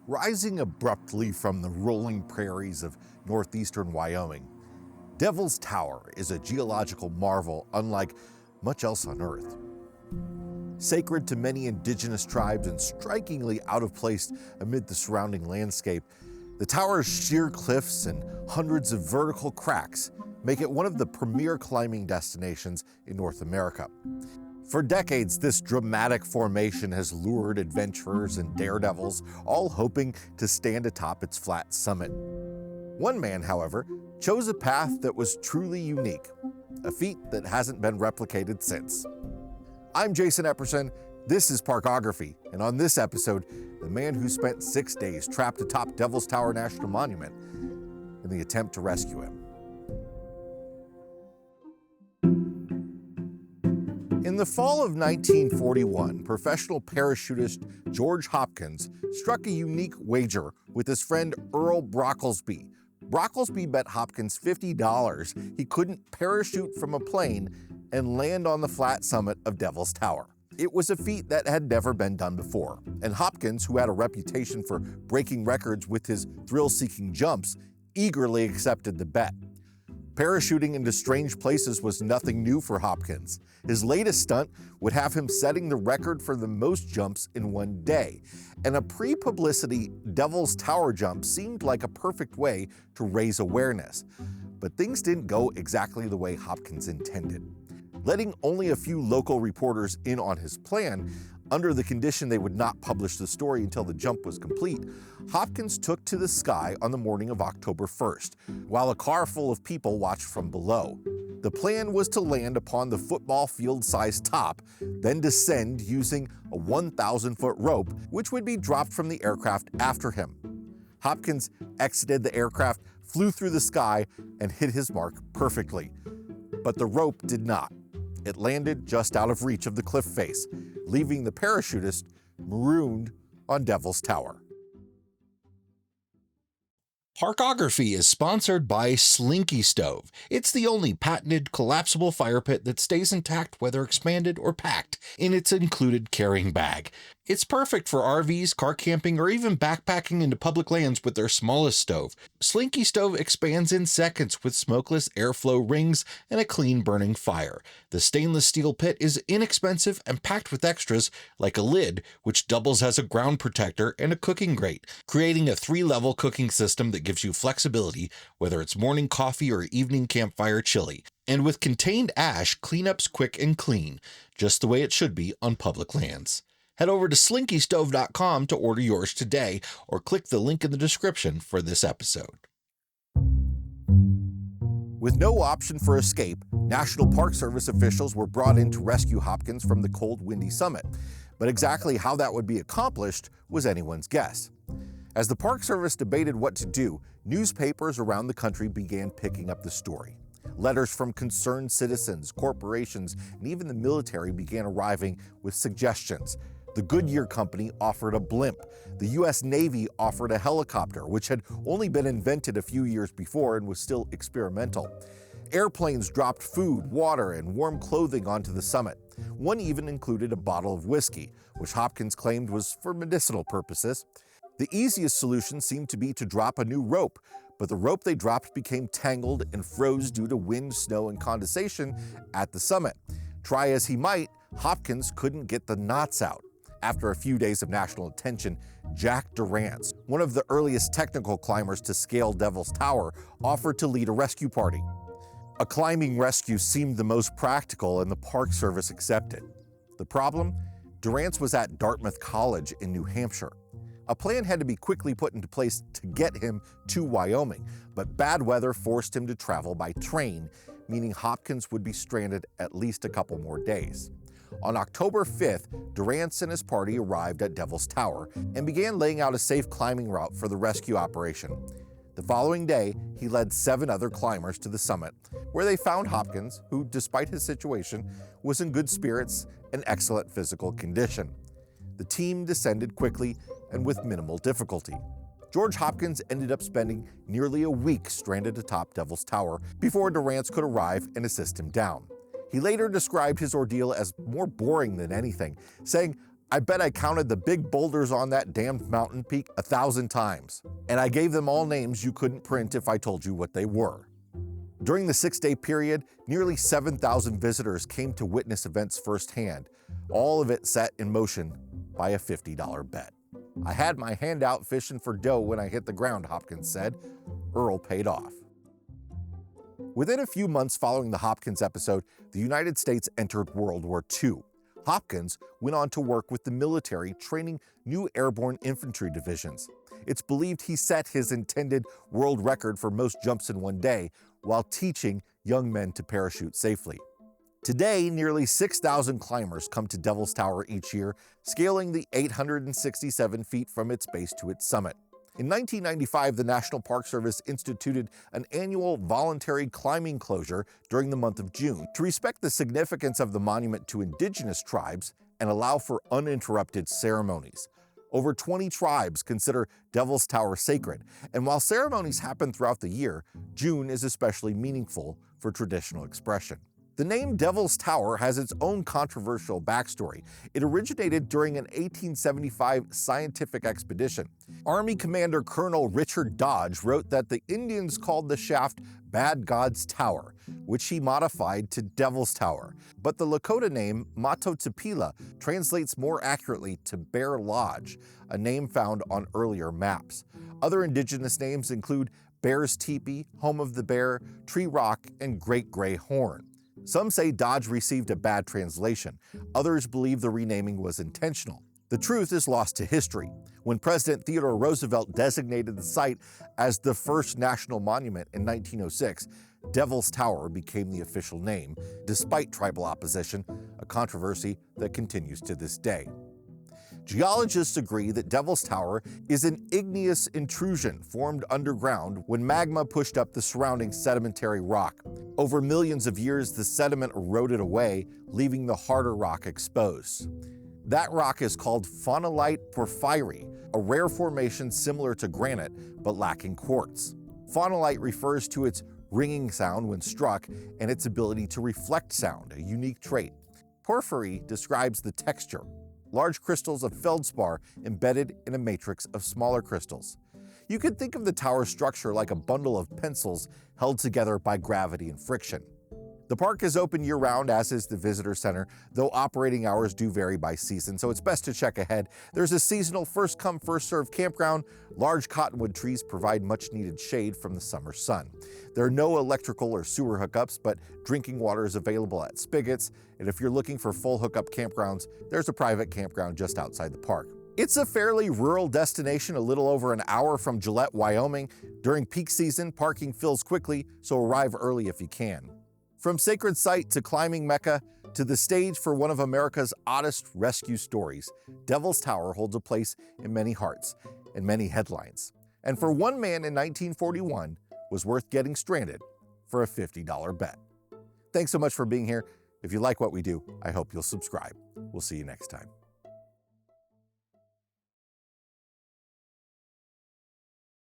Rising abruptly from the rolling prairies of northeastern Wyoming, Devil's Tower is a geological marvel unlike much else on Earth. Sacred to many indigenous tribes and strikingly out of place amid the surrounding landscape, the tower's sheer cliffs and hundreds of vertical cracks make it one of the premier climbing destinations in North America. For decades, this dramatic formation has lured adventurers and daredevils, all hoping to stand atop its flat summit. One man, however, chose a path that was truly unique, a feat that hasn't been replicated since. I'm Jason Epperson, this is Parkography, and on this episode, the man who spent 6 days trapped atop Devil's Tower National Monument in the attempt to rescue him. In the fall of 1941, professional parachutist George Hopkins struck a unique wager with his friend Earl Brocklesby. Brocklesby bet Hopkins $50 he couldn't parachute from a plane and land on the flat summit of Devil's Tower. It was a feat that had never been done before, and Hopkins, who had a reputation for breaking records with his thrill-seeking jumps, eagerly accepted the bet. Parachuting into strange places was nothing new for Hopkins. His latest stunt would have him setting the record for the most jumps in one day, and a pre-publicity Devil's Tower jump seemed like a perfect way to raise awareness. But things didn't go exactly the way Hopkins intended. Letting only a few local reporters in on his plan, under the condition they would not publish the story until the jump was complete, Hopkins took to the sky on the morning of October 1st, while a car full of people watched from below. The plan was to land upon the football field-sized top, then descend using a 1,000-foot rope, which would be dropped from the aircraft after him. Hopkins exited the aircraft, flew through the sky, and hit his mark perfectly. But the rope did not. It landed just out of reach of the cliff face, leaving the parachutist marooned on Devil's Tower. Parkography is sponsored by Slinky Stove. It's the only patented collapsible fire pit that stays intact whether expanded or packed in its included carrying bag. It's perfect for RVs, car camping, or even backpacking into public lands with their smallest stove. Slinky Stove expands in seconds with smokeless airflow rings and a clean burning fire. The stainless steel pit is inexpensive and packed with extras like a lid, which doubles as a ground protector, and a cooking grate, creating a 3-level cooking system that gives you flexibility, whether it's morning coffee or evening campfire chili. And with contained ash, cleanup's quick and clean, just the way it should be on public lands. Head over to slinkystove.com to order yours today, or click the link in the description for this episode. With no option for escape, National Park Service officials were brought in to rescue Hopkins from the cold, windy summit. But exactly how that would be accomplished was anyone's guess. As the Park Service debated what to do, newspapers around the country began picking up the story. Letters from concerned citizens, corporations, and even the military began arriving with suggestions. The Goodyear Company offered a blimp. The U.S. Navy offered a helicopter, which had only been invented a few years before and was still experimental. Airplanes dropped food, water, and warm clothing onto the summit. One even included a bottle of whiskey, which Hopkins claimed was for medicinal purposes. The easiest solution seemed to be to drop a new rope, but the rope they dropped became tangled and froze due to wind, snow, and condensation at the summit. Try as he might, Hopkins couldn't get the knots out. After a few days of national attention, Jack Durrance, one of the earliest technical climbers to scale Devil's Tower, offered to lead a rescue party. A climbing rescue seemed the most practical, and the Park Service accepted. The problem? Durrance was at Dartmouth College in New Hampshire. A plan had to be quickly put into place to get him to Wyoming, but bad weather forced him to travel by train, meaning Hopkins would be stranded at least a couple more days. On October 5th, Durrance and his party arrived at Devil's Tower and began laying out a safe climbing route for the rescue operation. The following day, he led 7 other climbers to the summit, where they found Hopkins, who, despite his situation, was in good spirits and excellent physical condition. The team descended quickly and with minimal difficulty. George Hopkins ended up spending nearly a week stranded atop Devil's Tower before Durrance could arrive and assist him down. He later described his ordeal as more boring than anything, saying, I bet I counted the big boulders on that damned mountain peak 1,000 times, and I gave them all names you couldn't print if I told you what they were. During the 6-day period, nearly 7,000 visitors came to witness events firsthand, all of it set in motion by a $50 bet. I had my hand out fishing for dough when I hit the ground, Hopkins said. Earl paid off. Within a few months following the Hopkins episode, the United States entered World War II. Hopkins went on to work with the military, training new airborne infantry divisions. It's believed he set his intended world record for most jumps in one day while teaching young men to parachute safely. Today, nearly 6,000 climbers come to Devil's Tower each year, scaling the 867 feet from its base to its summit. In 1995, the National Park Service instituted an annual voluntary climbing closure during the month of June to respect the significance of the monument to indigenous tribes and allow for uninterrupted ceremonies. Over 20 tribes consider Devil's Tower sacred, and while ceremonies happen throughout the year, June is especially meaningful for traditional expression. The name Devil's Tower has its own controversial backstory. It originated during an 1875 scientific expedition. Army Commander Colonel Richard Dodge wrote that the Indians called the shaft Bad God's Tower, which he modified to Devil's Tower. But the Lakota name Matotepila translates more accurately to Bear Lodge, a name found on earlier maps. Other indigenous names include Bear's Teepee, Home of the Bear, Tree Rock, and Great Gray Horn. Some say Dodge received a bad translation. Others believe the renaming was intentional. The truth is lost to history. When President Theodore Roosevelt designated the site as the first national monument in 1906, Devil's Tower became the official name, despite tribal opposition, a controversy that continues to this day. Geologists agree that Devil's Tower is an igneous intrusion formed underground when magma pushed up the surrounding sedimentary rock. Over millions of years, the sediment eroded away, leaving the harder rock exposed. That rock is called phonolite porphyry, a rare formation similar to granite but lacking quartz. Phonolite refers to its ringing sound when struck and its ability to reflect sound, a unique trait. Porphyry describes the texture. Large crystals of feldspar embedded in a matrix of smaller crystals. You could think of the tower's structure like a bundle of pencils held together by gravity and friction. The park is open year-round, as is the visitor center, though operating hours do vary by season, so it's best to check ahead. There's a seasonal first-come, first-served campground. Large cottonwood trees provide much-needed shade from the summer sun. There are no electrical or sewer hookups, but drinking water is available at spigots, and if you're looking for full hookup campgrounds, there's a private campground just outside the park. It's a fairly rural destination, a little over an hour from Gillette, Wyoming. During peak season, parking fills quickly, so arrive early if you can. From sacred site to climbing mecca to the stage for one of America's oddest rescue stories, Devil's Tower holds a place in many hearts and many headlines. And for one man in 1941, was worth getting stranded for a $50 bet. Thanks so much for being here. If you like what we do, I hope you'll subscribe. We'll see you next time.